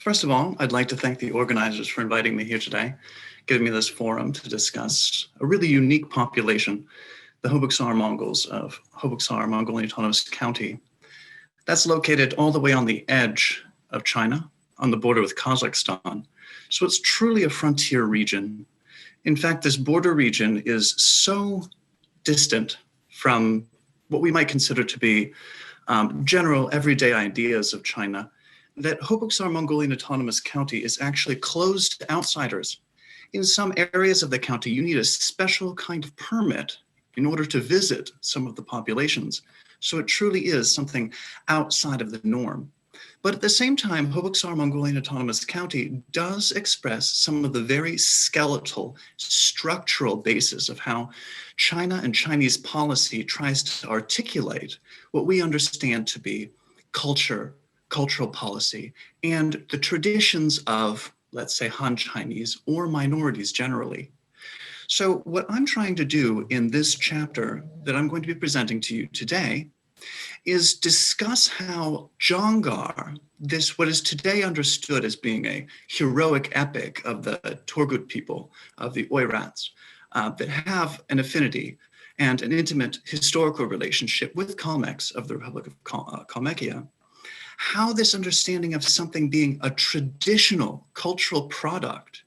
First of all, I'd like to thank the organizers for inviting me here today, giving me this forum to discuss a really unique population, the Hoboksaar-Mongols of Hoboksaar-Mongolian Autonomous County. That's located all the way on the edge of China, on the border with Kazakhstan. So it's truly a frontier region. In fact, this border region is so distant from what we might consider to be general everyday ideas of China, that Hoboksaar-Mongolian Autonomous County is actually closed to outsiders. In some areas of the county, you need a special kind of permit in order to visit some of the populations. So it truly is something outside of the norm. But at the same time, Hoboksaar-Mongolian Autonomous County does express some of the very skeletal, structural basis of how China and Chinese policy tries to articulate what we understand to be cultural policy, and the traditions of, let's say, Han Chinese or minorities generally. So what I'm trying to do in this chapter that I'm going to be presenting to you today is discuss how Jangar, what is today understood as being a heroic epic of the Turgut people, of the Oirats, that have an affinity and an intimate historical relationship with Kalmyks of the Republic of Kalmykia, how this understanding of something being a traditional cultural product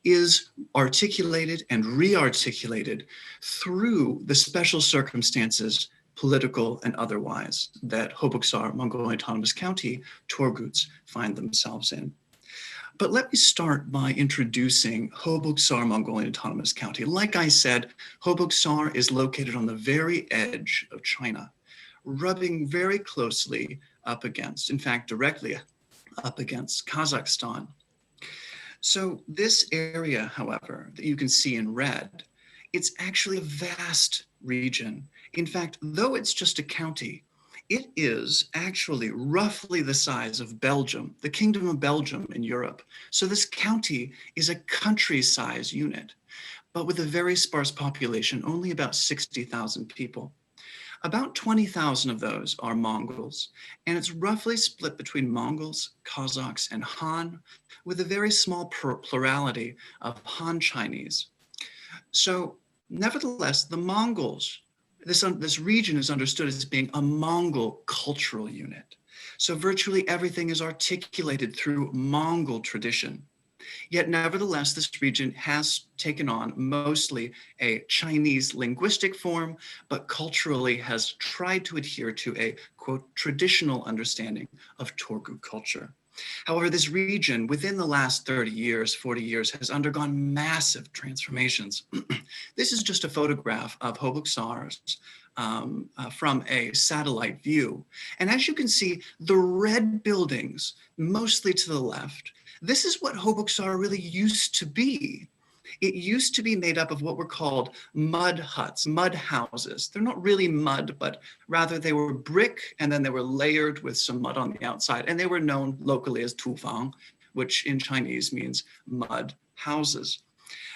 is articulated and re-articulated through the special circumstances, political and otherwise, that Hoboksaar-Mongolian Autonomous County Turguts find themselves in. But let me start by introducing Hoboksaar-Mongolian Autonomous County. Like I said, Hoboksaar is located on the very edge of China, rubbing very closely up against, in fact, directly up against Kazakhstan. So this area, however, that you can see in red, it's actually a vast region. In fact, though it's just a county, it is actually roughly the size of Belgium, the Kingdom of Belgium in Europe. So this county is a country-size unit, but with a very sparse population, only about 60,000 people. About 20,000 of those are Mongols, and it's roughly split between Mongols, Kazakhs, and Han, with a very small plurality of Han Chinese. So nevertheless, the Mongols, this region is understood as being a Mongol cultural unit. So virtually everything is articulated through Mongol tradition. Yet nevertheless, this region has taken on mostly a Chinese linguistic form, but culturally has tried to adhere to a, quote, traditional understanding of Turgut culture. However, this region within the last 30 years, 40 years, has undergone massive transformations. This is just a photograph of Hoboksaar's from a satellite view. And as you can see, the red buildings, mostly to the left, this is what Hoboksaar really used to be. It used to be made up of what were called mud huts, mud houses. They're not really mud, but rather they were brick, and then they were layered with some mud on the outside, and they were known locally as tufang, which in Chinese means mud houses.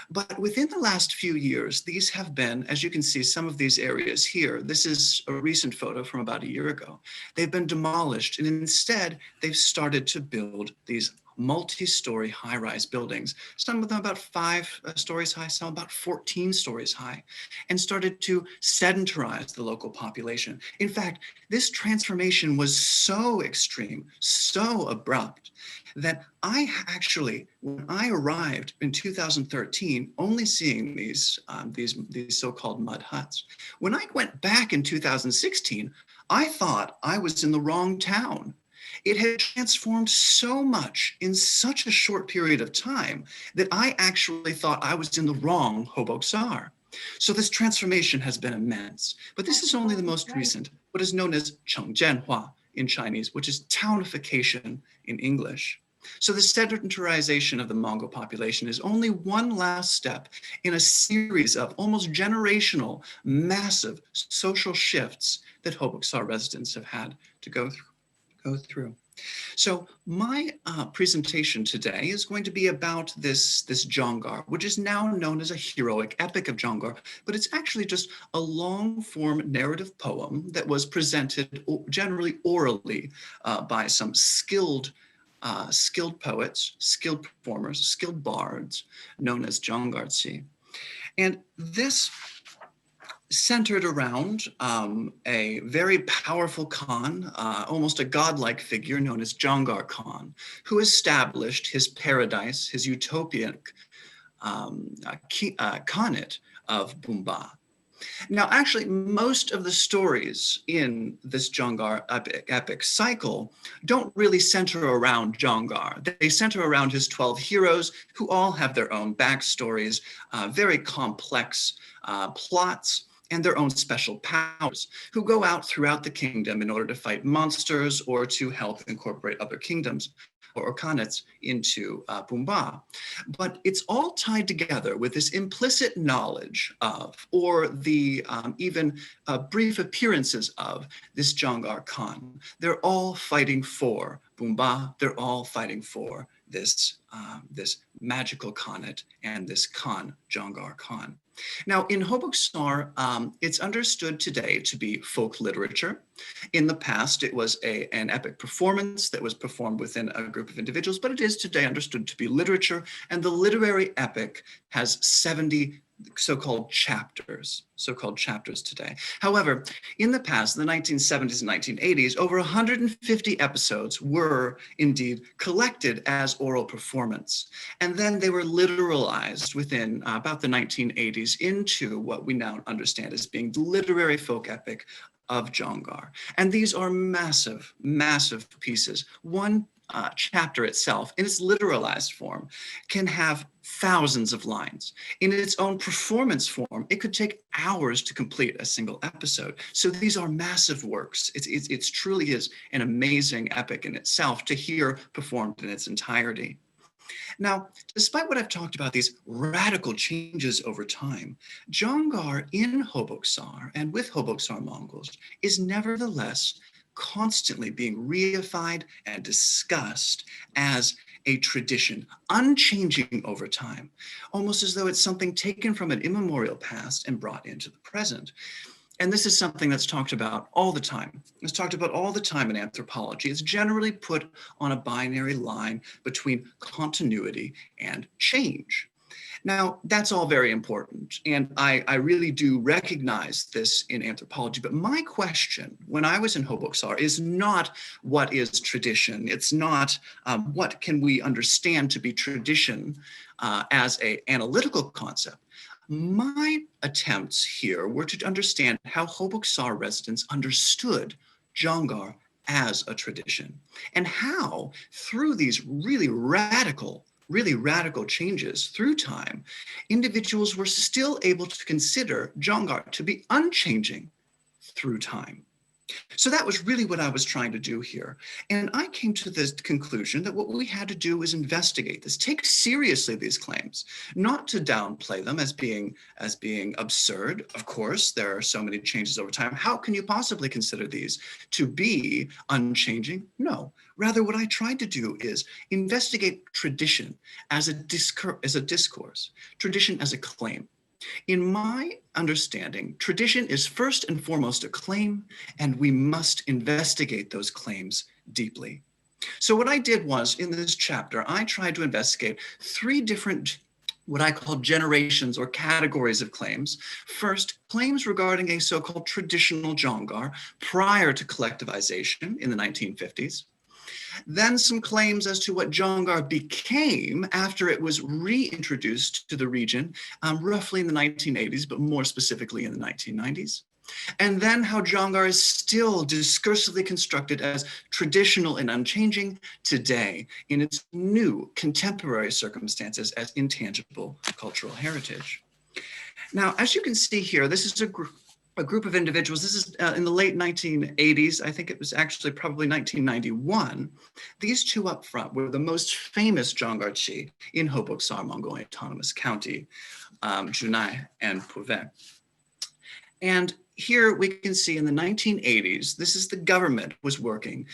But within the last few years, these have been, as you can see, some of these areas here, this is a recent photo from about a year ago, they've been demolished, and instead they've started to build these multi-story high-rise buildings, some of them about 5 stories high, some about 14 stories high, and started to sedentarize the local population. In fact, this transformation was so extreme, so abrupt, that I actually, when I arrived in 2013, only seeing these so-called mud huts, when I went back in 2016, I thought I was in the wrong town. It had transformed so much in such a short period of time that I actually thought I was in the wrong Hoboksaar. So this transformation has been immense, but this is only the most recent, what is known as Chengjianhua in Chinese, which is townification in English. So the sedentarization of the Mongol population is only one last step in a series of almost generational, massive social shifts that Hoboksaar residents have had to go through. So my presentation today is going to be about this Jangar, which is now known as a heroic epic of Jangar, but it's actually just a long form narrative poem that was presented generally orally by some skilled skilled poets, skilled performers, skilled bards, known as Jangar. And this centered around a very powerful Khan, almost a godlike figure known as Jangar Khan, who established his paradise, his utopian Khanate of Bumba. Now, actually, most of the stories in this Jangar epic cycle don't really center around Jangar. They center around his 12 heroes, who all have their own backstories, very complex plots, and their own special powers, who go out throughout the kingdom in order to fight monsters or to help incorporate other kingdoms or khanates into Bumba. But it's all tied together with this implicit knowledge of, or the even brief appearances of, this Jangar Khan. They're all fighting for Bumba. They're all fighting for this magical Khanate and this Khan, Jangar Khan. Now, in Hobokssar, it's understood today to be folk literature. In the past, it was an epic performance that was performed within a group of individuals, but it is today understood to be literature, and the literary epic has 70 so-called chapters today. However, in the past, in the 1970s and 1980s, over 150 episodes were indeed collected as oral performance. And then they were literalized within about the 1980s into what we now understand as being the literary folk epic of Jangar. And these are massive, massive pieces. One chapter itself, in its literalized form, can have thousands of lines. In its own performance form, it could take hours to complete a single episode. So these are massive works. It truly is an amazing epic in itself to hear performed in its entirety. Now, despite what I've talked about, these radical changes over time, Jangar in Hobokssar and with Hobokssar-Mongols is nevertheless constantly being reified and discussed as a tradition, unchanging over time, almost as though it's something taken from an immemorial past and brought into the present. And this is something that's talked about all the time. It's talked about all the time in anthropology. It's generally put on a binary line between continuity and change. Now, that's all very important, and I really do recognize this in anthropology, but my question when I was in Hobokssar is not what is tradition. It's not what can we understand to be tradition as an analytical concept. My attempts here were to understand how Hobokssar residents understood Jangar as a tradition, and how through these really radical changes through time, individuals were still able to consider Jangar to be unchanging through time. So that was really what I was trying to do here. And I came to the conclusion that what we had to do was investigate this, take seriously these claims, not to downplay them as being absurd. Of course, there are so many changes over time. How can you possibly consider these to be unchanging? No. Rather, what I tried to do is investigate tradition as a discourse, tradition as a claim. In my understanding, tradition is first and foremost a claim, and we must investigate those claims deeply. So what I did was, in this chapter, I tried to investigate three different, what I call generations or categories of claims. First, claims regarding a so-called traditional Jangar prior to collectivization in the 1950s. Then some claims as to what Jangar became after it was reintroduced to the region, roughly in the 1980s, but more specifically in the 1990s. And then how Jangar is still discursively constructed as traditional and unchanging today in its new contemporary circumstances as intangible cultural heritage. Now, as you can see here, this is a group of individuals. This is in the late 1980s. I think it was actually probably 1991. These two up front were the most famous Jangarchi in Hobokssar-Mongolian Autonomous County, Junai and Pouvet. And here we can see in the 1980s, this is the government was working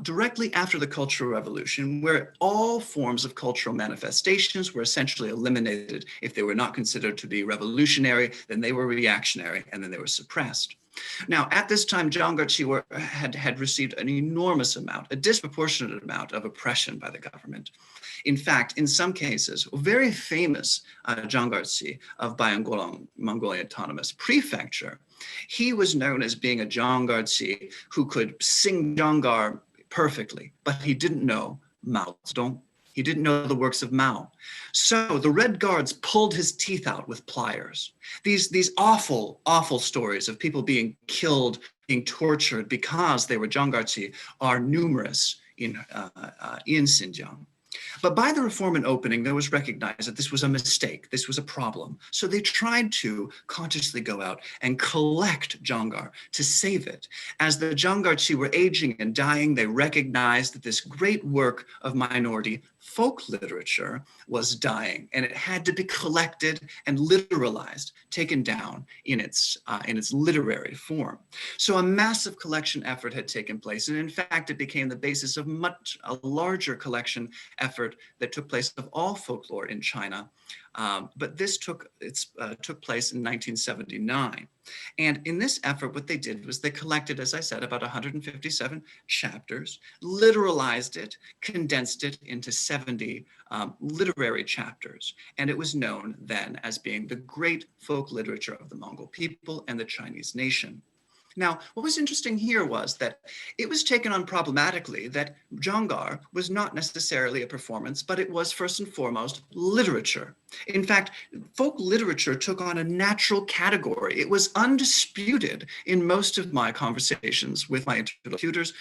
directly after the Cultural Revolution, where all forms of cultural manifestations were essentially eliminated. If they were not considered to be revolutionary, then they were reactionary, and then they were suppressed. Now, at this time, Jangar had received an enormous amount, a disproportionate amount of oppression by the government. In fact, in some cases, a very famous Jangar of Bayangolong, Mongolian Autonomous Prefecture, he was known as being a Jangar who could sing Jangar perfectly, but he didn't know Mao Zedong. He didn't know the works of Mao. So the Red Guards pulled his teeth out with pliers. These awful, awful stories of people being killed, being tortured because they were Jangar are numerous in Xinjiang. But by the reform and opening, there was recognized that this was a mistake, this was a problem. So they tried to consciously go out and collect Jangar to save it. As the Jangar were aging and dying, they recognized that this great work of minority folk literature was dying, and it had to be collected and literalized, taken down in its literary form. So a massive collection effort had taken place, and in fact, it became the basis of a larger collection effort that took place of all folklore in China. But this took place in 1979. And in this effort, what they did was they collected, as I said, about 157 chapters, literalized it, condensed it into 70 literary chapters. And it was known then as being the great folk literature of the Mongol people and the Chinese nation. Now, what was interesting here was that it was taken on problematically that Jangar was not necessarily a performance, but it was first and foremost literature. In fact, folk literature took on a natural category. It was undisputed in most of my conversations with my interlocutors,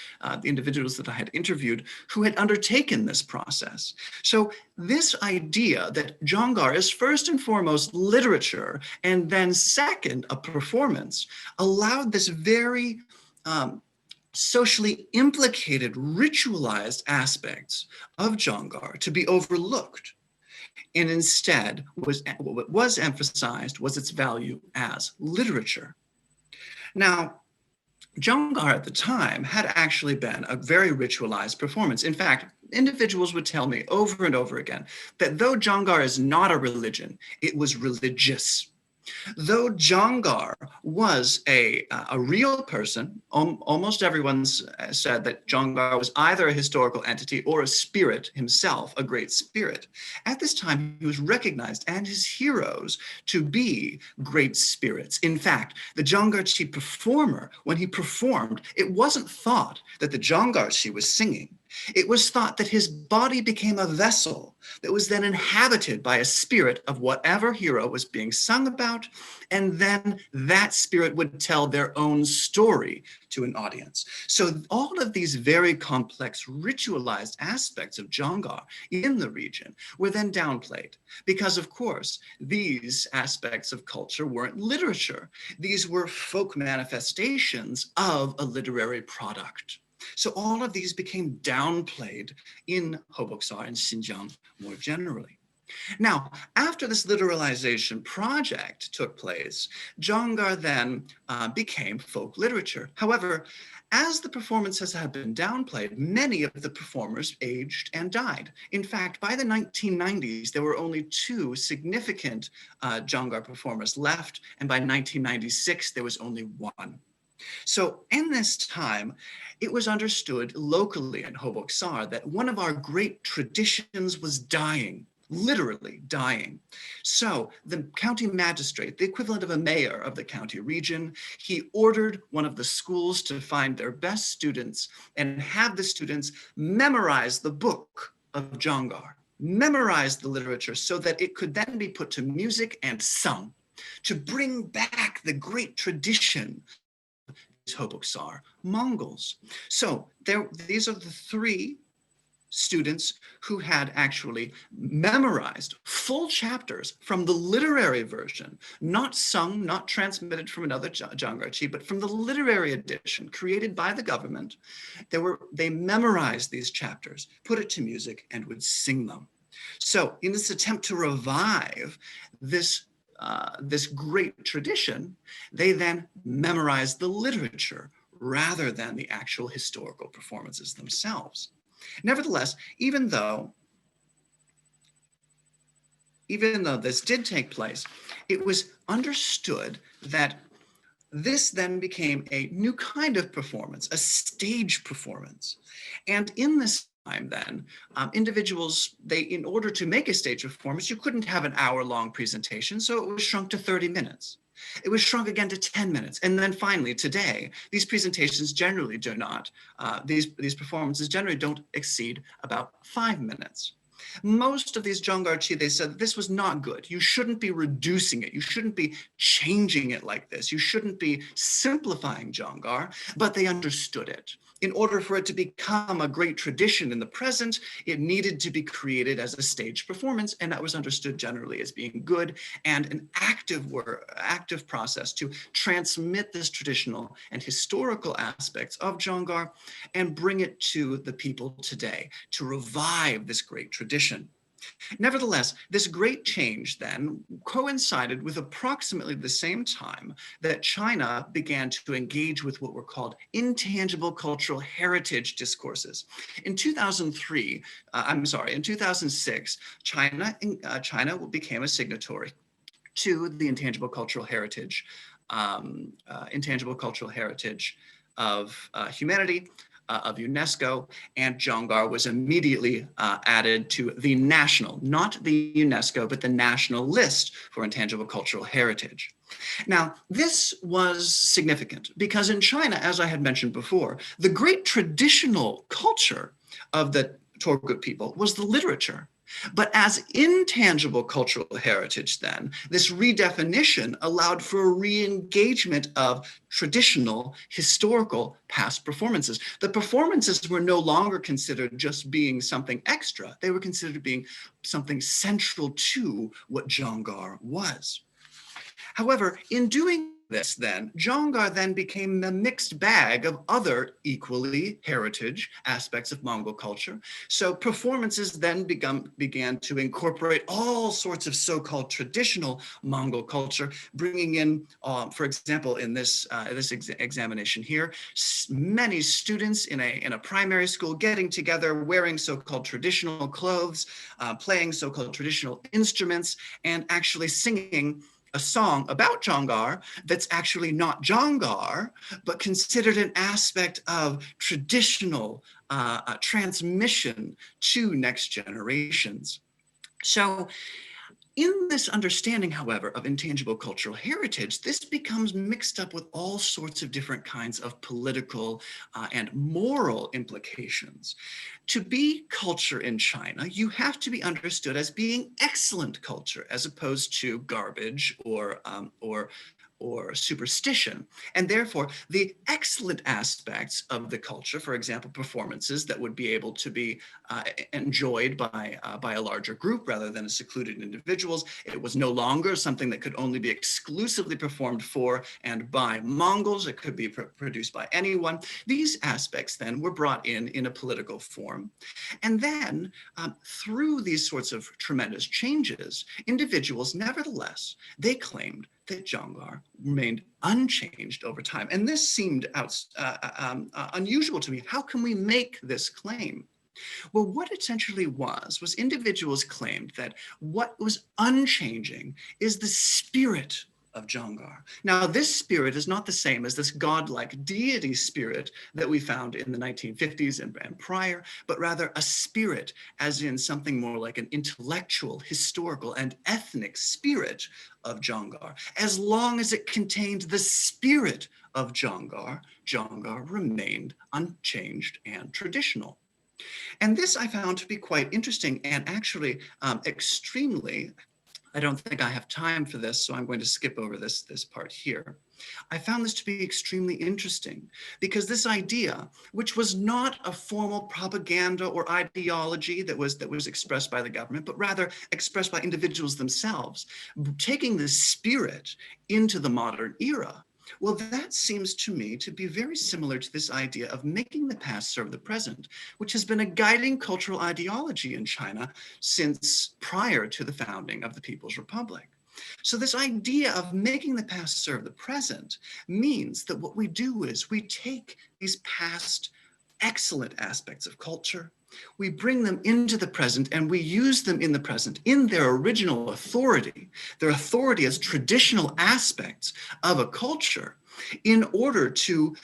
the individuals that I had interviewed who had undertaken this process. So this idea that Jangar is first and foremost literature and then second a performance allowed this very socially implicated, ritualized aspects of Jangar to be overlooked. And instead, what was emphasized was its value as literature. Now, Jangar at the time had actually been a very ritualized performance. In fact, individuals would tell me over and over again that though Jangar is not a religion, it was religious. Though Jangar was a real person, almost everyone said that Jangar was either a historical entity or a spirit himself, a great spirit. At this time, he was recognized and his heroes to be great spirits. In fact, the Jangar performer, when he performed, it wasn't thought that the Jangar was singing. It was thought that his body became a vessel that was then inhabited by a spirit of whatever hero was being sung about, and then that spirit would tell their own story to an audience. So all of these very complex ritualized aspects of Jangar in the region were then downplayed because, of course, these aspects of culture weren't literature. These were folk manifestations of a literary product. So all of these became downplayed in Hobokssar and Xinjiang more generally. Now, after this literalization project took place, Jangar then became folk literature. However, as the performances had been downplayed, many of the performers aged and died. In fact, by the 1990s, there were only 2 significant Jangar performers left, and by 1996, there was only 1. So in this time, it was understood locally in Hobokssar that one of our great traditions was dying, literally dying. So the county magistrate, the equivalent of a mayor of the county region, he ordered one of the schools to find their best students and have the students memorize the book of Jangar, memorize the literature so that it could then be put to music and sung to bring back the great tradition Hobokssar Mongols. So these are the 3 students who had actually memorized full chapters from the literary version, not sung, not transmitted from another Jangar, but from the literary edition created by the government. They memorized these chapters, put it to music, and would sing them. So in this attempt to revive this great tradition, they then memorized the literature rather than the actual historical performances themselves. Nevertheless, even though this did take place, it was understood that This then became a new kind of performance, a stage performance. And in this time then, individuals, in order to make a stage performance, you couldn't have an hour-long presentation, so it was shrunk to 30 minutes. It was shrunk again to 10 minutes. And then finally, today, these presentations generally do not, these performances generally don't exceed about 5 minutes. Most of these Jangar they said that this was not good. You shouldn't be reducing it. You shouldn't be changing it like this. You shouldn't be simplifying Jangar, but they understood it. In order for it to become a great tradition in the present, it needed to be created as a stage performance, and that was understood generally as being good and an active process to transmit this traditional and historical aspects of Jangar and bring it to the people today, to revive this great tradition. Nevertheless, this great change then coincided with approximately the same time that China began to engage with what were called intangible cultural heritage discourses. In 2006, China became a signatory to the intangible cultural heritage of humanity, of UNESCO, and Jangar was immediately added to the national, not the UNESCO, but the national list for intangible cultural heritage. Now, this was significant because in China, as I had mentioned before, the great traditional culture of the Turgut people was the literature. But as intangible cultural heritage then, this redefinition allowed for a re-engagement of traditional historical past performances. The performances were no longer considered just being something extra. They were considered being something central to what Jangar was. However, in doing this then, Jangar then became a mixed bag of other equally heritage aspects of Mongol culture. So performances then began to incorporate all sorts of so-called traditional Mongol culture, bringing in, for example, in this examination here, many students in a primary school getting together, wearing so-called traditional clothes, playing so-called traditional instruments, and actually singing a song about Jangar that's actually not Jangar, but considered an aspect of traditional transmission to next generations. So in this understanding, however, of intangible cultural heritage, this becomes mixed up with all sorts of different kinds of political and moral implications. To be culture in China, you have to be understood as being excellent culture, as opposed to garbage or superstition. And therefore, the excellent aspects of the culture, for example, performances that would be able to be enjoyed by a larger group rather than secluded individuals. It was no longer something that could only be exclusively performed for and by Mongols. It could be produced by anyone. These aspects then were brought in a political form. And then through these sorts of tremendous changes, individuals, nevertheless, they claimed that Jangar remained unchanged over time. And this seemed unusual to me. How can we make this claim? Well, what essentially was individuals claimed that what was unchanging is the spirit of Jangar. Now, this spirit is not the same as this godlike deity spirit that we found in the 1950s and prior, but rather a spirit, as in something more like an intellectual, historical, and ethnic spirit of Jangar. As long as it contained the spirit of Jangar, Jangar remained unchanged and traditional. And this I found to be quite interesting and actually extremely, I don't think I have time for this, so I'm going to skip over this part here. I found this to be extremely interesting because this idea, which was not a formal propaganda or ideology that was expressed by the government, but rather expressed by individuals themselves, taking the spirit into the modern era. Well, that seems to me to be very similar to this idea of making the past serve the present, which has been a guiding cultural ideology in China since prior to the founding of the People's Republic. So this idea of making the past serve the present means that what we do is we take these past excellent aspects of culture, we bring them into the present and we use them in the present in their original authority, their authority as traditional aspects of a culture. in order to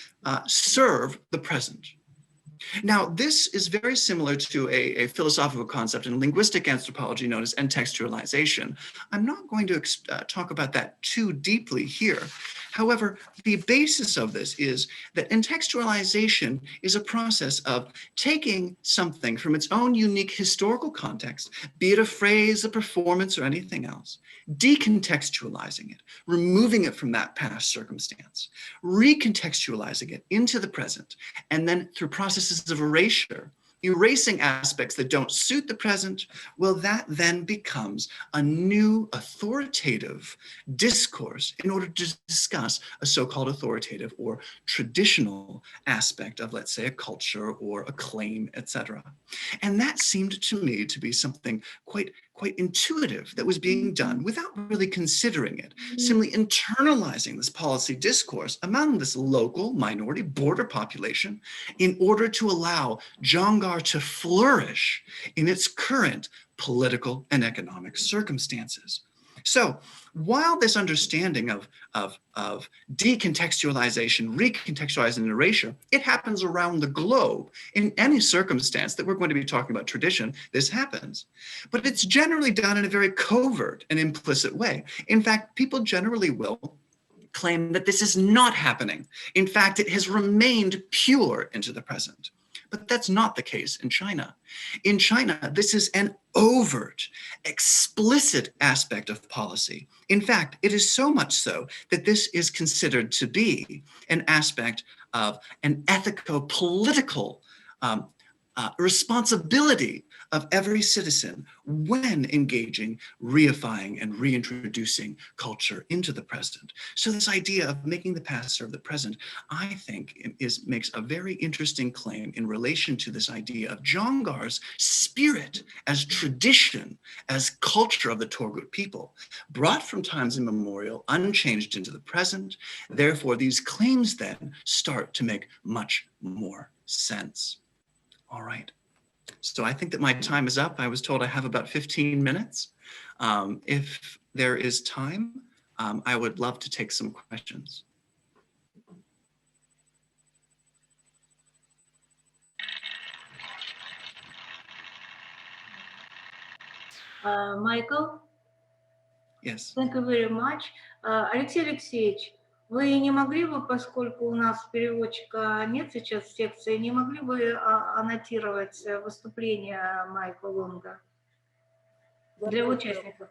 serve the present. Now, this is very similar to a philosophical concept in linguistic anthropology known as entextualization. I'm not going to talk about that too deeply here. However, the basis of this is that entextualization is a process of taking something from its own unique historical context, be it a phrase, a performance, or anything else, decontextualizing it, removing it from that past circumstance, recontextualizing it into the present, and then through processes of erasure, erasing aspects that don't suit the present, well, that then becomes a new authoritative discourse in order to discuss a so-called authoritative or traditional aspect of, let's say, a culture or a claim, etc. And that seemed to me to be something quite intuitive that was being done without really considering it, simply internalizing this policy discourse among this local minority border population in order to allow Jangar to flourish in its current political and economic circumstances. So while this understanding of decontextualization, recontextualizing, and erasure, it happens around the globe in any circumstance that we're going to be talking about tradition, this happens. But it's generally done in a very covert and implicit way. In fact, people generally will claim that this is not happening. In fact, it has remained pure into the present. But that's not the case in China. In China, this is an overt, explicit aspect of policy. In fact, it is so much so that this is considered to be an aspect of an ethico-political responsibility of every citizen when engaging, reifying, and reintroducing culture into the present. So this idea of making the past serve the present, I think, makes a very interesting claim in relation to this idea of Jangar's spirit as tradition, as culture of the Torgut people, brought from times immemorial, unchanged into the present. Therefore, these claims then start to make much more sense. All right. So I think that my time is up. I was told I have about 15 minutes. If there is time, I would love to take some questions. Michael? Yes. Thank you very much. Алексей Алексеевич, вы не могли бы, поскольку у нас переводчика нет сейчас в секции, не могли бы аннотировать выступление Майкла Лонга для участников?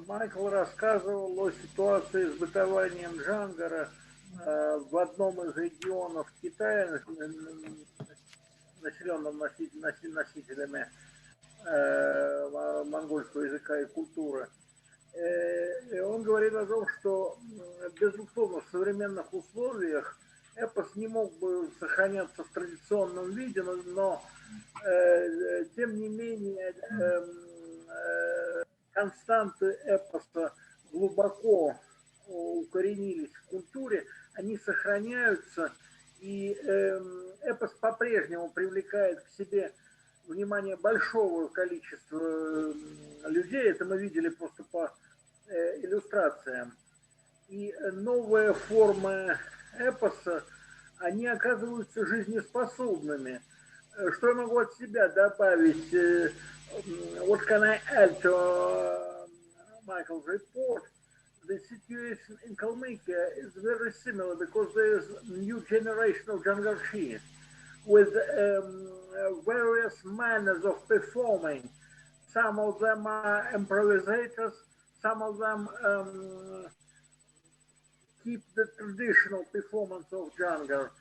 Майкл рассказывал о ситуации с бытованием Джангара в одном из регионов Китая, населенном носителями монгольского языка и культуры. И он говорит о том, что, безусловно, в современных условиях эпос не мог бы сохраняться в традиционном виде, но тем не менее, константы эпоса глубоко укоренились в культуре, они сохраняются, и эпос по-прежнему привлекает к себе внимание большого количества людей, это мы видели просто по иллюстрациям. И новые формы эпоса, они оказываются жизнеспособными. Что я могу от себя добавить? What can I add to Michael's report? The situation in Kalmykia is very similar because there is a new generation of Jangarchi with various manners of performing. Some of them are improvisators, some of them keep the traditional performance of Jangar.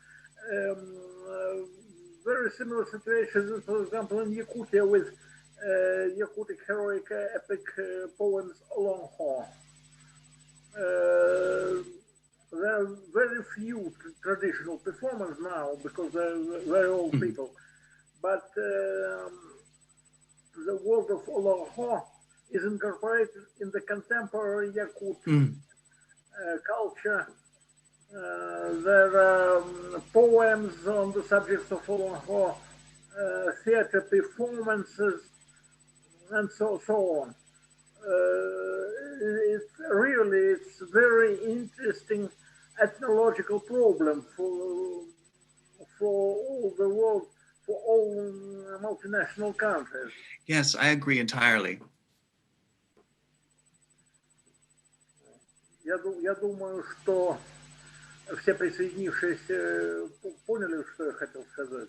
Very similar situations, for example, in Yakutia with Yakutic heroic epic poems Longh M. There are very few traditional performers now because they're very old people. But the world of Longh is incorporated in the contemporary Yakut culture. There are poems on the subjects of Longh, theater performances, and so on. it's very interesting ethnological problem for all the world, for all multinational countries. Yes, I agree entirely. Я думаю, что все присоединившиеся поняли, что я хотел сказать.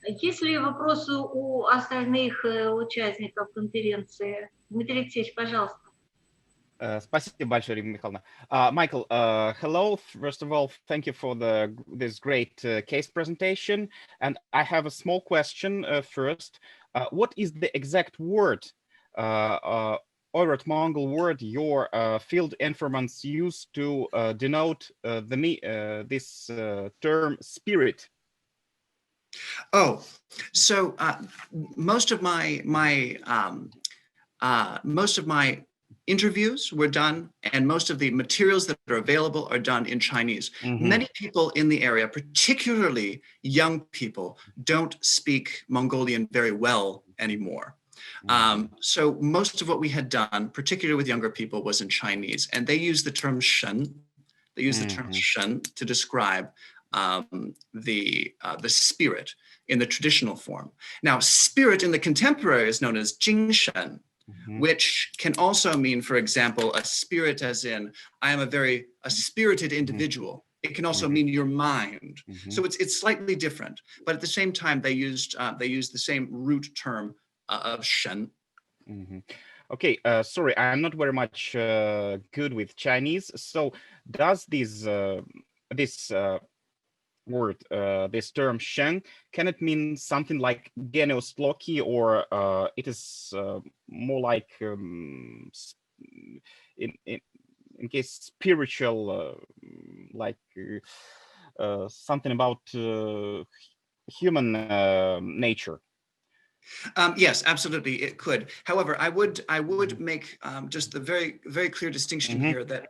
Есть ли вопросы у остальных участников конференции? Дмитрий Алексеевич, пожалуйста. Спасибо большое, Ирина Михайловна. Michael, hello. First of all, thank you for this great case presentation. And I have a small question first. What is the exact word, Oirat Mongol word, your field informants use to denote this term spirit? Oh, so most of my interviews were done, and most of the materials that are available are done in Chinese. Mm-hmm. Many people in the area, particularly young people, don't speak Mongolian very well anymore. Mm-hmm. So most of what we had done, particularly with younger people, was in Chinese, and they use the term shen. They use the term shen to describe the spirit in the traditional form. Now, spirit in the contemporary is known as jingshen, which can also mean, for example, a spirit as in, I am a spirited individual. It can also mean your mind. So it's slightly different, but at the same time, they used the same root term of shen. Okay, sorry, I'm not very much good with Chinese. So does this word, this term shen, can it mean something like genius loci, or it is more like in case spiritual, like something about human nature? Yes, absolutely, it could. However, I would make just the very, very clear distinction here that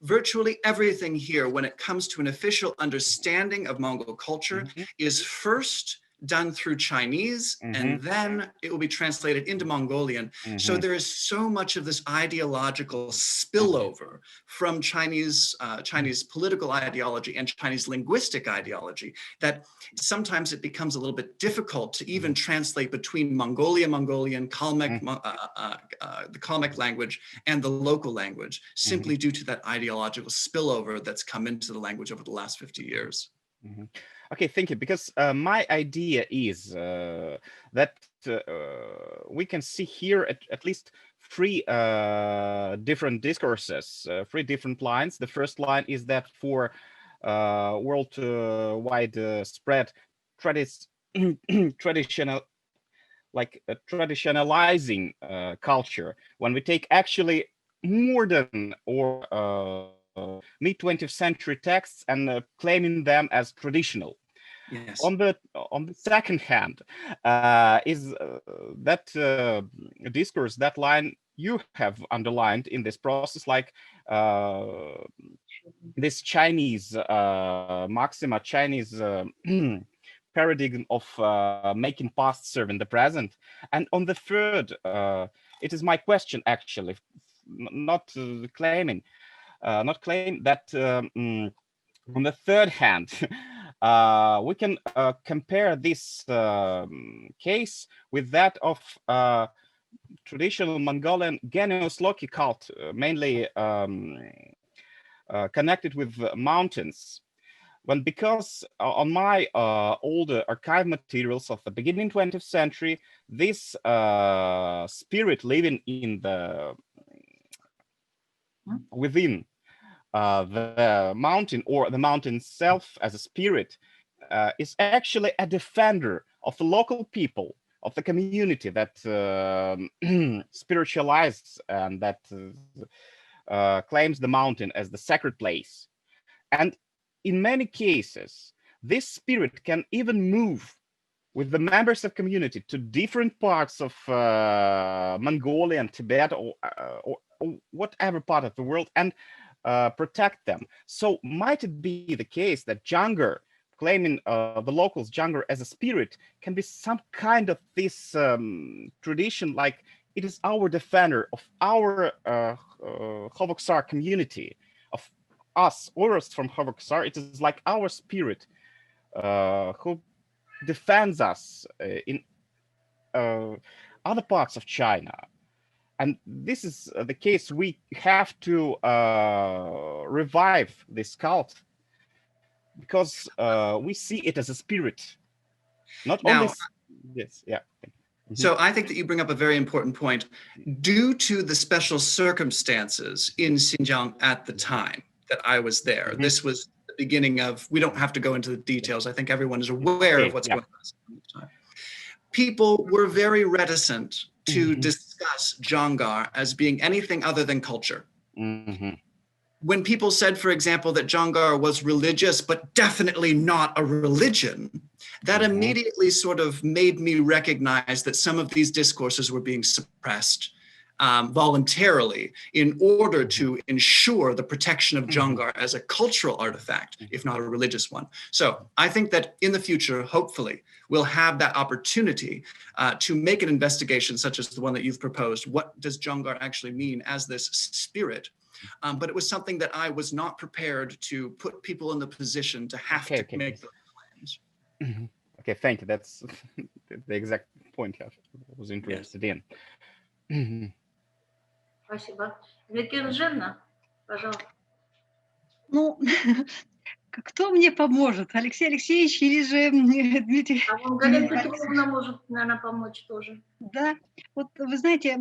virtually everything here, when it comes to an official understanding of Mongol culture, is first done through Chinese, and then it will be translated into Mongolian. So there is so much of this ideological spillover from Chinese political ideology and Chinese linguistic ideology that sometimes it becomes a little bit difficult to even translate between Mongolian, Kalmyk, the Kalmyk language and the local language, simply due to that ideological spillover that's come into the language over the last 50 years. Okay, thank you. Because my idea is that we can see here at least three different discourses, three different lines. The first line is that for worldwide spread traditionalizing culture, when we take actually modern or mid-20th century texts and claiming them as traditional. Yes. On the second hand, is that discourse, that line you have underlined in this process, like this Chinese maxima, Chinese paradigm of making past serve in the present. And on the third, it is my question actually, not claim that on the third hand, we can compare this case with that of traditional Mongolian Genius Loci cult, mainly connected with mountains. Because on my older archive materials of the beginning 20th century, this spirit living in the within the mountain, or the mountain itself as a spirit, is actually a defender of the local people, of the community that spiritualized and that claims the mountain as the sacred place. And in many cases, this spirit can even move with the members of community to different parts of Mongolia and Tibet, or whatever part of the world, and protect them. So might it be the case that Jangar claiming the locals Jangar as a spirit can be some kind of this tradition, like it is our defender of our Hoboksar community, of us, Oros from Hoboksar. It is like our spirit who defends us in other parts of China. And this is the case. We have to revive this cult because we see it as a spirit, not Now, only. Yes, yeah. So I think that you bring up a very important point. Due to the special circumstances in Xinjiang at the time that I was there, this was the beginning of, we don't have to go into the details. I think everyone is aware of what's going on at the time. People were very reticent to discuss Jangar as being anything other than culture. When people said, for example, that Jangar was religious, but definitely not a religion, that immediately sort of made me recognize that some of these discourses were being suppressed voluntarily in order to ensure the protection of Jangar as a cultural artifact, if not a religious one. So I think that in the future, hopefully, we'll have that opportunity to make an investigation such as the one that you've proposed. What does Jangar actually mean as this spirit? But it was something that I was not prepared to put people in the position to have to make those claims. Okay, thank you. That's the exact point I was interested in. Спасибо. Виктория, пожалуйста. Ну, кто мне поможет? Алексей Алексеевич или же Дмитрий? А вон Галина Петровна может, наверное, помочь тоже. Да, вот вы знаете,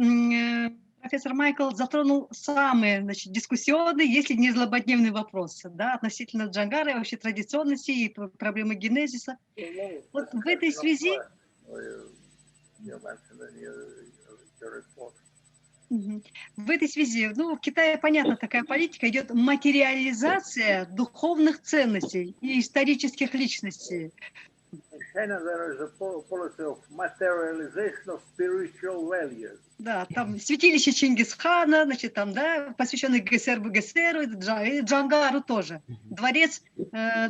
профессор Майкл затронул самые, значит, дискуссионные, если не злободневные вопросы, да, относительно Джангара и вообще традиционности и проблемы генезиса. Вот в этой связи... В этой связи, ну, в Китае, понятно, такая политика, идет материализация духовных ценностей и исторических личностей. Да, там святилище Чингисхана, значит, там, да, посвященный ГСР-БГСРу, и Джангару тоже, дворец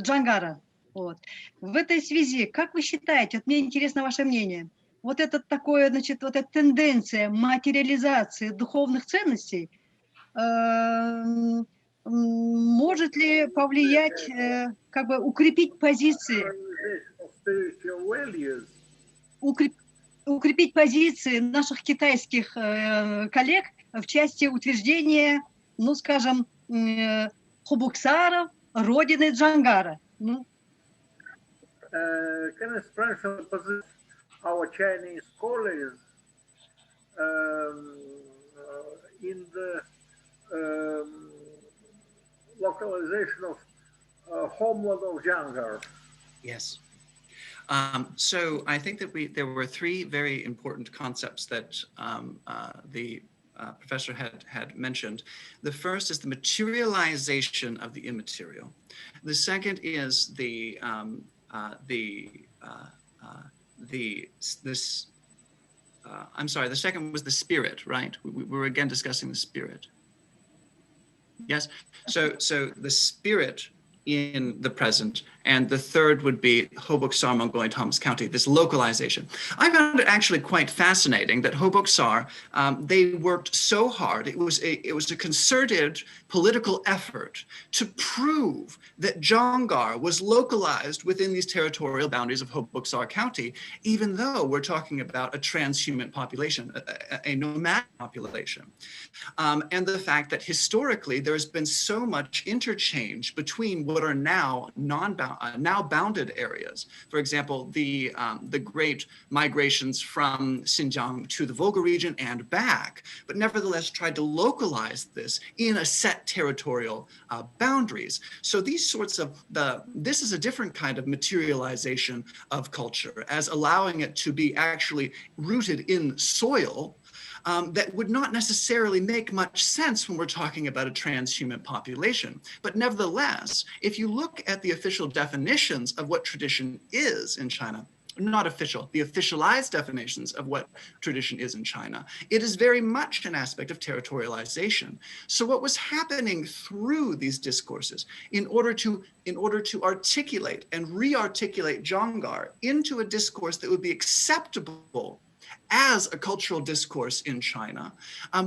Джангара. Вот. В этой связи, как вы считаете, вот мне интересно ваше мнение, вот это такое, значит, вот эта тенденция материализации духовных ценностей может ли повлиять, как бы укрепить позиции, укрепить позиции наших китайских коллег в части утверждения, ну, скажем, Хобоксаров, родины Джангара? Our Chinese scholars in the localization of homeland of Jangar. Yes. So I think that there were three very important concepts that the professor had mentioned. The first is the materialization of the immaterial. The second is the second was the spirit, right? We were again discussing the spirit. Yes, so the spirit in the present, and the third would be Hobokssar-Moнгольском County, this localization. I found it actually quite fascinating that Hoboksar, they worked so hard. It was a concerted political effort to prove that Jangar was localized within these territorial boundaries of Hobokssar County, even though we're talking about a transhuman population, a nomadic population. And the fact that historically there's been so much interchange between what are now now bounded areas. For example, the great migrations from Xinjiang to the Volga region and back, but nevertheless tried to localize this in a set territorial boundaries. So these sorts of this is a different kind of materialization of culture, as allowing it to be actually rooted in soil. That would not necessarily make much sense when we're talking about a transhuman population. But nevertheless, if you look at the official definitions of what tradition is in China, not official, the officialized definitions of what tradition is in China, it is very much an aspect of territorialization. So what was happening through these discourses in order to articulate and re-articulate Jangar into a discourse that would be acceptable as a cultural discourse in China,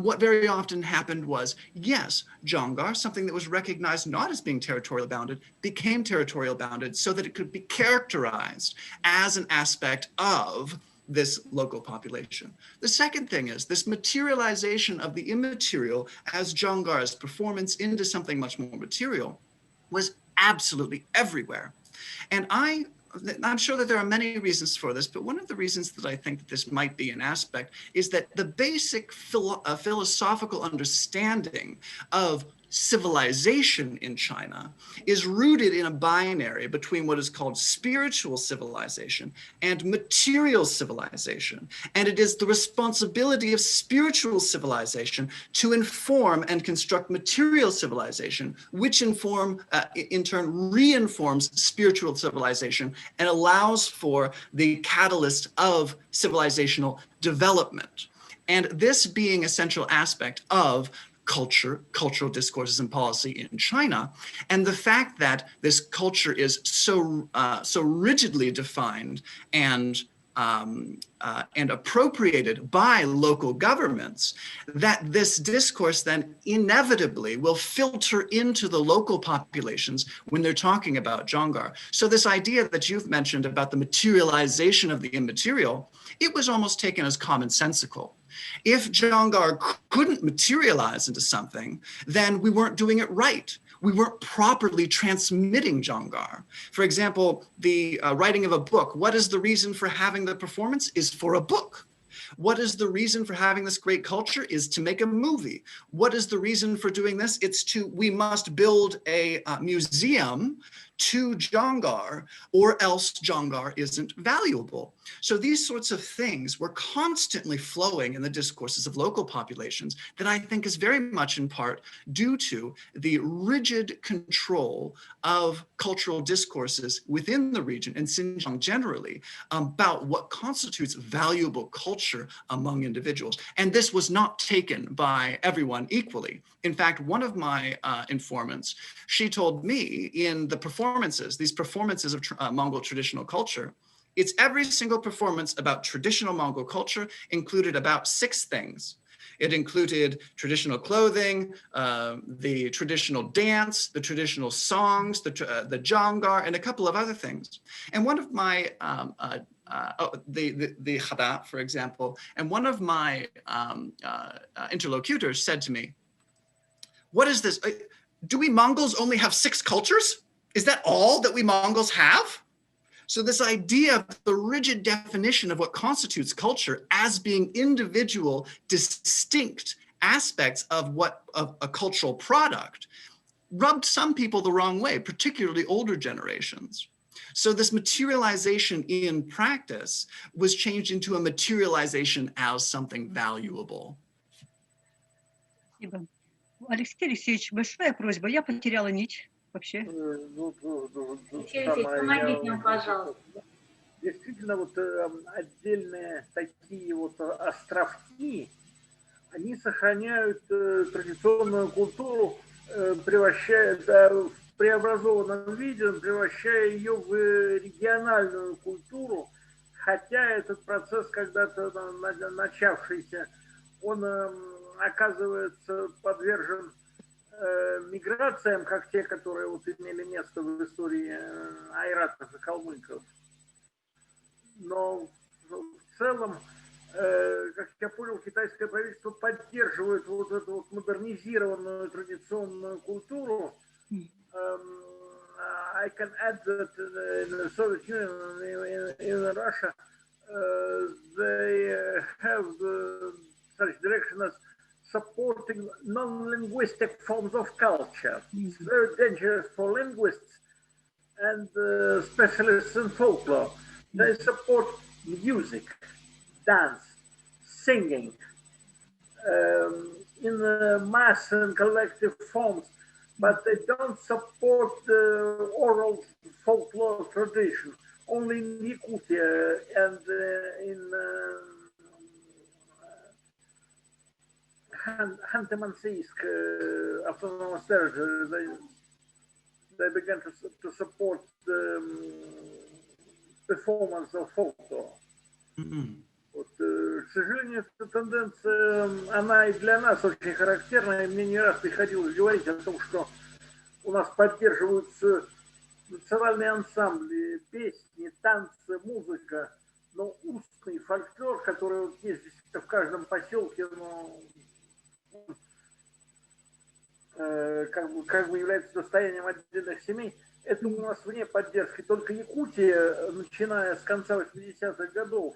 what very often happened was, yes, Jangar, something that was recognized not as being territorial bounded, became territorial bounded so that it could be characterized as an aspect of this local population. The second thing is this materialization of the immaterial as Jangar's performance into something much more material was absolutely everywhere. And I'm sure that there are many reasons for this, but one of the reasons that I think that this might be an aspect is that the basic philosophical understanding of civilization in China is rooted in a binary between what is called spiritual civilization and material civilization. And it is the responsibility of spiritual civilization to inform and construct material civilization, which in turn reinforms spiritual civilization and allows for the catalyst of civilizational development. And this being a central aspect of cultural discourses and policy in China, and the fact that this culture is so rigidly defined and appropriated by local governments, that this discourse then inevitably will filter into the local populations when they're talking about Jangar. So this idea that you've mentioned about the materialization of the immaterial, it was almost taken as commonsensical. If Jangar couldn't materialize into something, then we weren't doing it right. We weren't properly transmitting Jangar. For example, the writing of a book, what is the reason for having the performance? Is for a book. What is the reason for having this great culture? Is to make a movie. What is the reason for doing this? We must build a museum to Jangar, or else Jangar isn't valuable. So these sorts of things were constantly flowing in the discourses of local populations that I think is very much in part due to the rigid control of cultural discourses within the region and Xinjiang generally about what constitutes valuable culture among individuals. And this was not taken by everyone equally. In fact, one of my informants, she told me in the these performances of Mongol traditional culture, it's every single performance about traditional Mongol culture included about 6 things. It included traditional clothing, the traditional dance, the traditional songs, the Jangar, and a couple of other things. And one of my, the Khada, for example, and one of my interlocutors said to me, what is this? Do we Mongols only have 6 cultures? Is that all that we Mongols have? So this idea of the rigid definition of what constitutes culture as being individual, distinct aspects of a cultural product rubbed some people the wrong way, particularly older generations. So this materialization in practice was changed into a materialization as something valuable. Спасибо. Алексей Алексеевич, большая просьба. Я потеряла нить. Вообще. Действительно, вот отдельные такие вот островки, они сохраняют традиционную культуру, превращая в преобразованном виде, превращая ее в региональную культуру, хотя этот процесс когда-то начавшийся, он оказывается подвержен миграциям, как те, которые вот имели место в истории айратов и калмыков. Но в целом, как я понял, китайское правительство поддерживает вот эту вот модернизированную традиционную культуру. I can add that in the Soviet Union, in Russia, they have such direction as supporting non-linguistic forms of culture. It's very dangerous for linguists and specialists in folklore. They support music, dance, singing in mass and collective forms, but they don't support the oral folklore tradition only in Yakutia and in Ханты-Мансийск autonomous territory, they began to support the performance of folklore. Вот, к сожалению, эта тенденция, она и для нас очень характерна, и мне не раз приходилось говорить о том, что у нас поддерживаются национальные ансамбли, песни, танцы, музыка, но устный фольклор, который вот есть в каждом поселке, но как бы является достоянием отдельных семей, это у нас вне поддержки. Только Якутия, начиная с конца 80-х годов,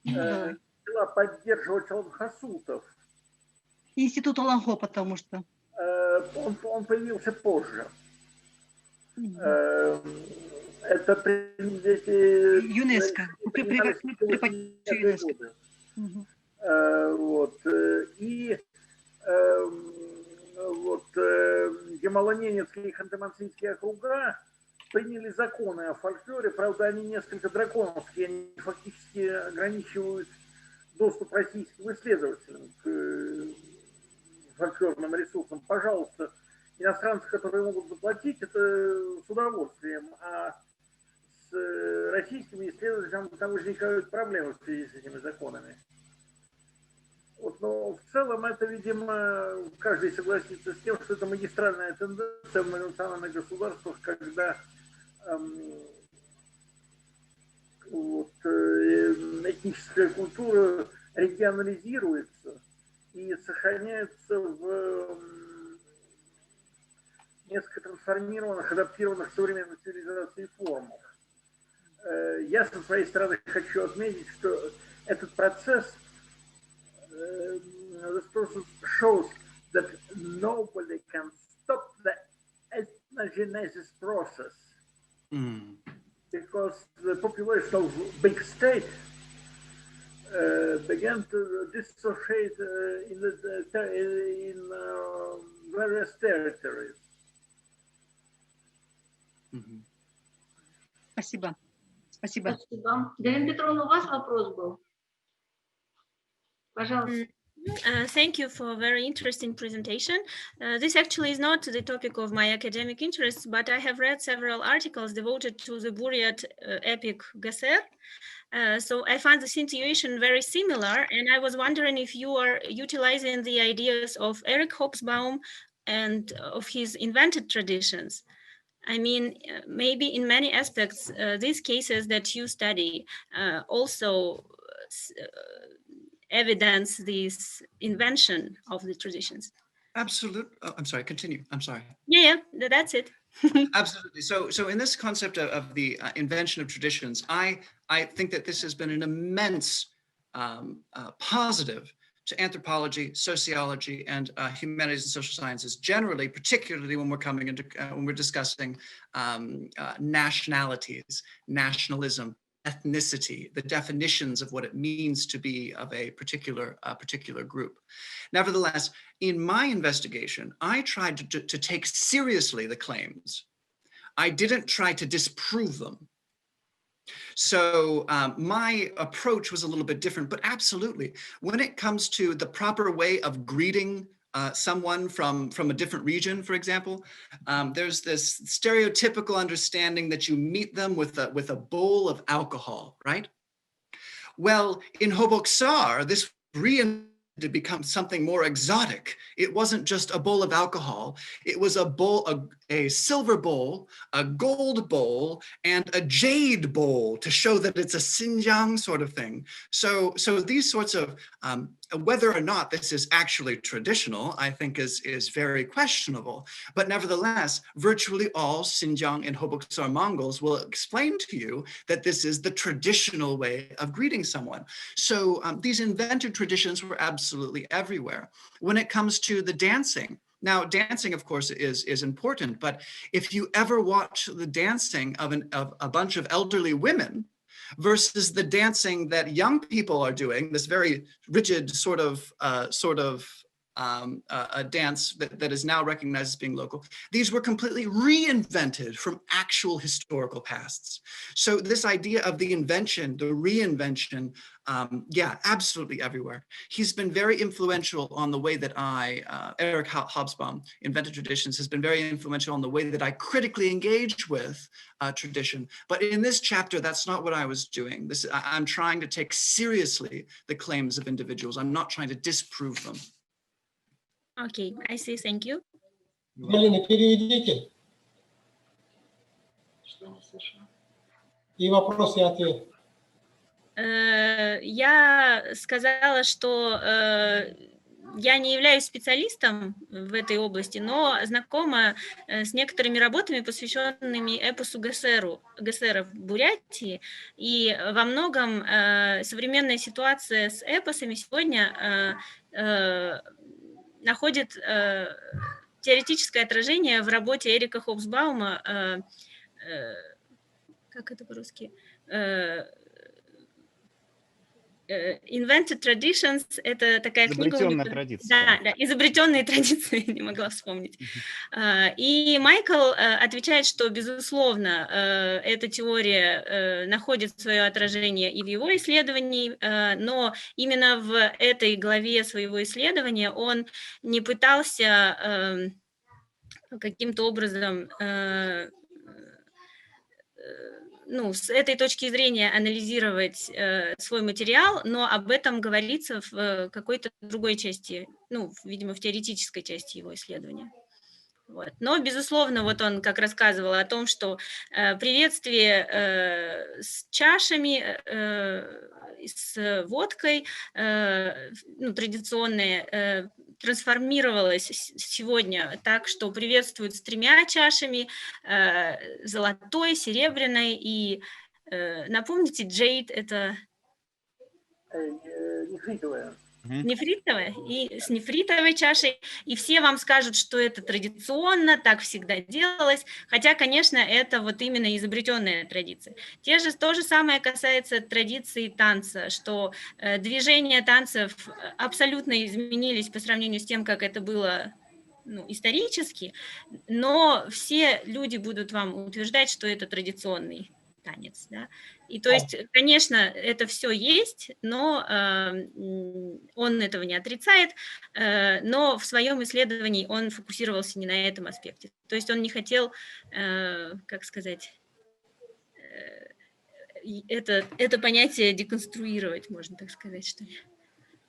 начала поддерживать ланхасутов. Институт Ланхо, потому что... Он появился позже. Это при ЮНЕСКО. При ЮНЕСКО. Вот. И вот Ямало-Ненецкие и Ханты-Мансийские округа приняли законы о фольклоре, правда, они несколько драконовские, они фактически ограничивают доступ российским исследователям к фольклорным ресурсам. Пожалуйста, иностранцы, которые могут заплатить, это с удовольствием, а с российскими исследователями там возникают проблемы в связи с этими законами. Вот, но в целом это, видимо, каждый согласится с тем, что это магистральная тенденция в многонациональных государствах, когда этническая культура регионализируется и сохраняется в несколько трансформированных, адаптированных к современной цивилизации формах. Я со своей стороны хочу отметить, что этот процесс this process shows that nobody can stop the ethnogenesis process because the population of big state began to dissociate in various territories. Спасибо. Спасибо. Спасибо. Галина Петровна, у вас вопрос был? Пожалуйста. Thank you for a very interesting presentation. This actually is not the topic of my academic interests, but I have read several articles devoted to the Buryat epic Geser. So I find the situation very similar, and I was wondering if you are utilizing the ideas of Eric Hobsbawm and of his invented traditions. I mean, maybe in many aspects, these cases that you study also evidence this invention of the traditions. Absolutely. Oh, I'm sorry, continue. I'm sorry. Yeah, that's it. Absolutely. So in this concept of the invention of traditions, I think that this has been an immense positive to anthropology, sociology, and humanities and social sciences generally, particularly when we're coming into when we're discussing nationalities, nationalism, ethnicity, the definitions of what it means to be of a particular group. Nevertheless, in my investigation, I tried to take seriously the claims. I didn't try to disprove them. So my approach was a little bit different, but absolutely, when it comes to the proper way of greeting someone from a different region, for example, there's this stereotypical understanding that you meet them with a bowl of alcohol, right? Well, in Hoboksaar, this to become something more exotic. It wasn't just a bowl of alcohol. It was a bowl, a silver bowl, a gold bowl, and a jade bowl to show that it's a Xinjiang sort of thing. So these sorts of, whether or not this is actually traditional, I think is very questionable. But nevertheless, virtually all Xinjiang and Hoboksaar Mongols will explain to you that this is the traditional way of greeting someone. So these invented traditions were absolutely everywhere. When it comes to the dancing, now dancing, of course, is important, but if you ever watch the dancing of a bunch of elderly women versus the dancing that young people are doing, this very rigid sort of a dance that is now recognized as being local. These were completely reinvented from actual historical pasts. So this idea of the invention, the reinvention, yeah, absolutely everywhere. He's been very influential on the way that Eric Hobsbawm, Invented Traditions, has been very influential on the way that I critically engage with tradition. But in this chapter, that's not what I was doing. I'm trying to take seriously the claims of individuals. I'm not trying to disprove them. Okay, I see, thank you. Галина, переведите. И вопрос, и ответ. Я сказала, что я не являюсь специалистом в этой области, но знакома с некоторыми работами, посвященными эпосу ГСР в Бурятии. И во многом современная ситуация с эпосами сегодня находит теоретическое отражение в работе Эрика Хобсбаума, как это по-русски? Invented Traditions — это такая книга... Изобретенная традиция. Да, изобретенные традиции, не могла вспомнить. И Майкл отвечает, что, безусловно, эта теория находит свое отражение и в его исследовании, но именно в этой главе своего исследования он не пытался каким-то образом... с этой точки зрения анализировать свой материал, но об этом говорится в какой-то другой части, видимо, в теоретической части его исследования. Вот. Но, безусловно, вот он как рассказывал о том, что приветствие с чашами, с водкой, традиционное, трансформировалось сегодня так, что приветствуют с 3 чашами, золотой, серебряной и, напомните, джейд — это... Нефритовая. Нефритовая, и с нефритовой чашей, и все вам скажут, что это традиционно, так всегда делалось, хотя, конечно, это вот именно изобретенная традиция. То же самое касается традиции танца, что движения танцев абсолютно изменились по сравнению с тем, как это было исторически, но все люди будут вам утверждать, что это традиционный танец, да? И то есть, конечно, это все есть, но он этого не отрицает, но в своем исследовании он фокусировался не на этом аспекте. То есть он не хотел, как сказать, это понятие деконструировать, можно так сказать, что ли.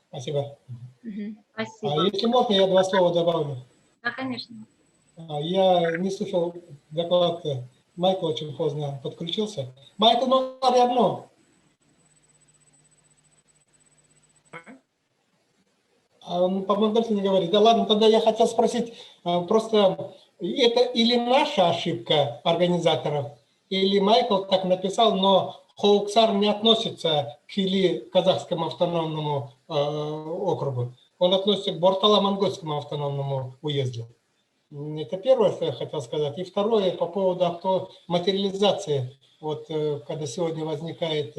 Спасибо. Спасибо. Если можно, я 2 слова добавлю. Да, конечно. Я не слышал доклад. Майкл очень поздно подключился. Майкл, говори одно. Он по-монгольски не говорит. Да ладно, тогда я хотел спросить, просто это или наша ошибка организаторов, или Майкл так написал, но Хобоксар не относится к Или-Казахскому автономному округу. Он относится к Бортала-Монгольскому автономному уезду. Это первое, что я хотел сказать. И второе, по поводу материализации. Вот когда сегодня возникает,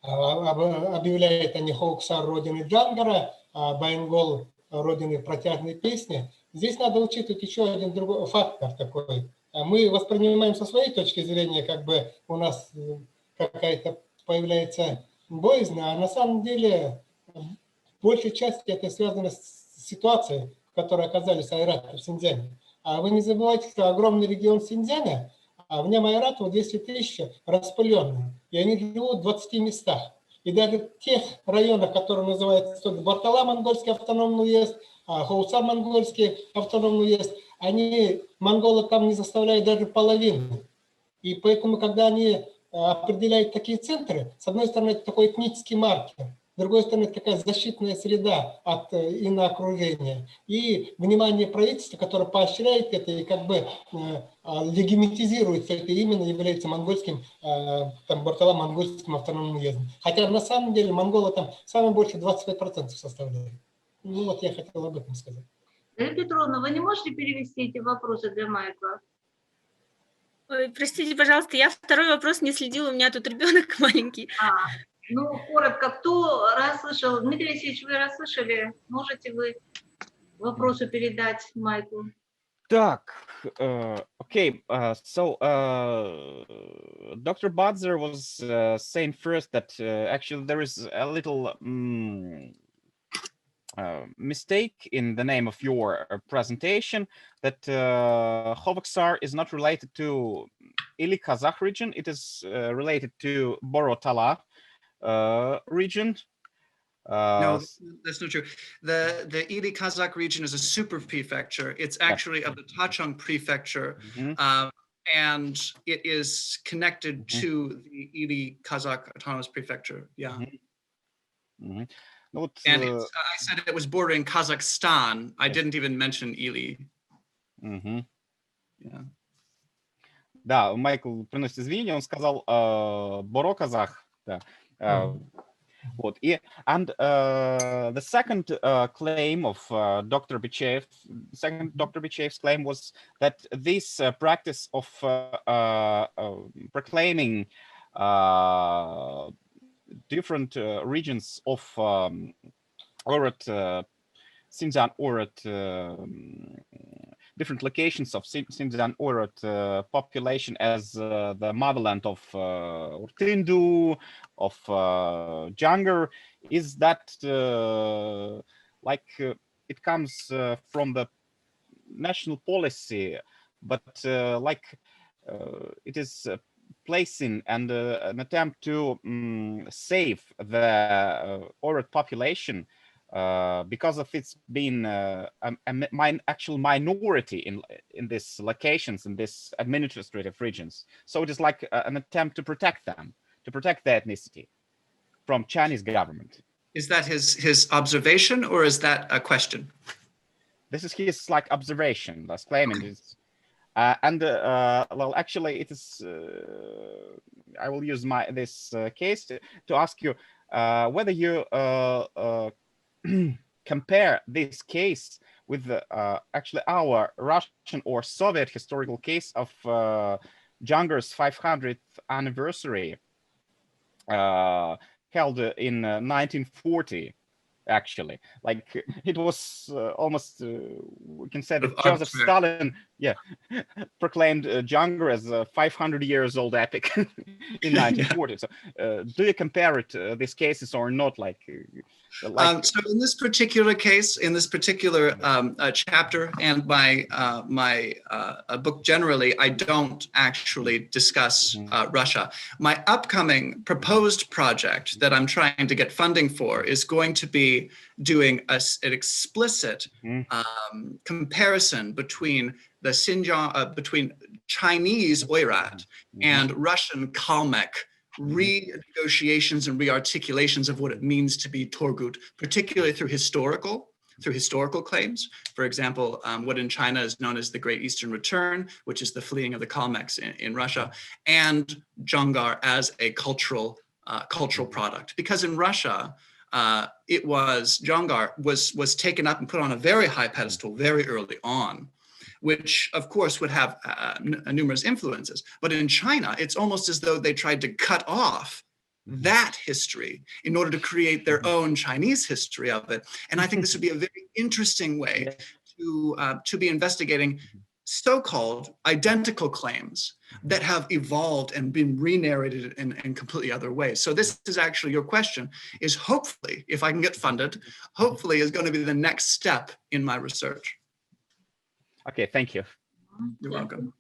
объявляет они Хобоксар родиной Джангара, а Байнгол родиной протяжной песни, здесь надо учитывать еще один другой фактор такой. Мы воспринимаем со своей точки зрения, как бы у нас какая-то появляется боязнь, а на самом деле в большей части это связано с ситуацией, которые оказались айраты в Синьцзяне. А вы не забывайте, что огромный регион Синьцзяня, а в нем айратов 200 000 распыленные, и они живут в 20 местах. И даже в тех районах, которые называются Бортала-Монгольский автономный уезд, Хобоксар-Монгольский автономный уезд, монголы там не заставляют даже половину. И поэтому, когда они определяют такие центры, с одной стороны, это такой этнический маркер, с другой стороны, это такая защитная среда от иноокружения. И внимание правительства, которое поощряет это и как бы легимитизирует все это, именно является монгольским, Бортала-Монгольским автономным уездом. Хотя на самом деле монголы там самое больше 25% составляют. Ну вот я хотел об этом сказать. Галина Петровна, вы не можете перевести эти вопросы для Майкла? Ой, простите, пожалуйста, я второй вопрос не следила, у меня тут ребенок маленький. Ну, коротко, кто расслышал? Дмитрий Алексеевич, вы расслышали? Можете вы вопросы передать Майку? Так, okay, so Dr. Badzer was saying first that actually there is a little mistake in the name of your presentation, that Hoboksaar is not related to Ili-Kazakh region, it is related to Borotala region. No, that's not true. The Ili-Kazakh region is a super prefecture. It's actually of the Tachang prefecture, and it is connected to the Ili-Kazakh autonomous prefecture. Yeah. And I said it was bordering Kazakhstan. I didn't even mention Ili. Yeah. Да, Майкл приносит извинения, он сказал Боро-Казах. Да. Вот. And the second claim of Dr. Bichev's claim was that this practice of proclaiming different regions of Xinjiang or at different locations of Xinjiang or at population as the motherland of Tindu, of Jangar, is that it comes from the national policy, but it is placing and an attempt to save the Orat population because of its being actual minority in these locations, in these administrative regions. So it is like an attempt to protect them, to protect the ethnicity from Chinese government. Is that his observation, or is that a question? This is his observation, that's claiming this. Well, actually, it is. I will use this case to ask you whether you compare this case with actually our Russian or Soviet historical case of Jangar's 500th anniversary held in 1940. Actually, it was almost we can say that Joseph Stalin proclaimed Jangar as a 500 years old epic in 1940. So do you compare it these cases or not? So in this particular case, in this particular chapter, and my book generally, I don't actually discuss Russia. My upcoming proposed project that I'm trying to get funding for is going to be doing an explicit comparison between the Xinjiang, between Chinese Oirat and Russian Kalmyk renegotiations and rearticulations of what it means to be Torgut, particularly through historical claims. For example, what in China is known as the Great Eastern Return, which is the fleeing of the Kalmyks in Russia, and Jangar as a cultural product. Because in Russia, Jangar was taken up and put on a very high pedestal very early on, which of course would have numerous influences. But in China, it's almost as though they tried to cut off that history in order to create their own Chinese history of it. And I think this would be a very interesting way to be investigating so-called identical claims that have evolved and been re-narrated in completely other ways. So this is actually your question, is hopefully, if I can get funded, hopefully is going to be the next step in my research. Okay, thank you. You're welcome.